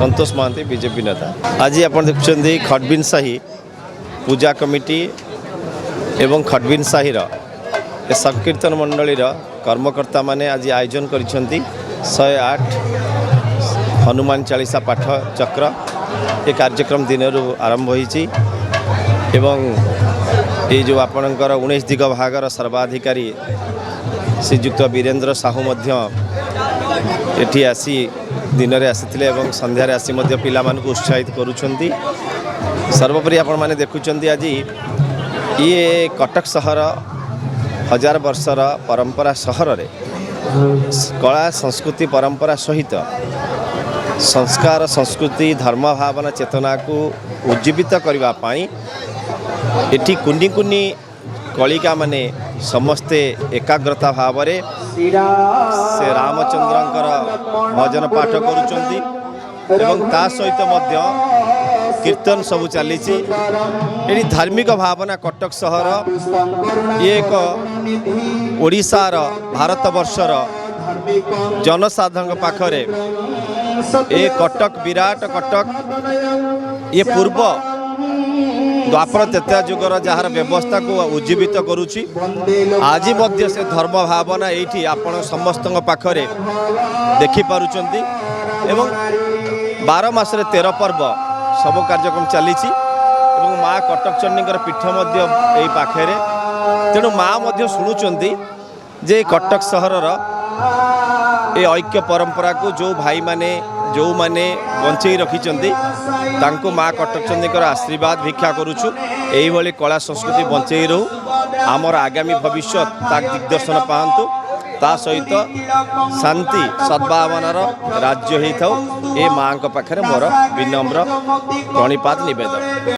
संतोष Mahanti BJP नेता। आज आप देखुं खडबिन साही पूजा कमिटी एवं खडबिन साही संकीर्तन मंडली कर्मकर्ता माने आज आयोजन कर 108 हनुमान चालीसा पाठ चक्र ये कार्यक्रम दिन आरंभ होईची एवं ये जो आपणकर 19 दिग भागर सर्वाधिकारी श्रीजुक्त वीरेंद्र साहू एठी आसी दिन में आसी एवं संध्यार आसी पिला मानक उत्साहित करुछंती। सर्वोपरि आपण माने देखुछंती आज ये कटक सहर 1000 वर्षर परंपरा सहर रे कला संस्कृति परंपरा सहित संस्कार संस्कृति धर्म भावना चेतना को उज्जीवित करबा पाई एठी कुनी कुनी कलिका माने समस्ते एकाग्रता भाव से रामचंद्रंकर भजन पाठ करुचंती एवं ता सहित मध्य कीर्तन सब चली ये धार्मिक भावना कटक सहर ये एक ओडिशार भारत वर्षर जनसाधारण पाखरे ये कटक विराट कटक ये पूर्व द्वापर त्रेता जुगर जार व्यवस्था को उज्जीवित करुछि। आज मध्य से धर्म भावना ये आपण समस्त पाखरे देखि पारुचंती एवं 12 मासरे 13 पर्व सब कार्यक्रम चली माँ कटक चंडीकर पीठ यही पाखे तेणु माँ शुणुंट जे कटक सहर ये ऐक्य परंपरा को जो भाई माने जो माने बंचई रखिंट तांको माँ कटक चंडीकर आशीर्वाद भिक्षा करुचु यही कला संस्कृति बंचई रो आमर आगामी भविष्य दिग्दर्शन पातु ता सहित शांति सद्भावनार राज्य होता ए माँ पाखे मोर विनम्र प्रणिपात निवेदन।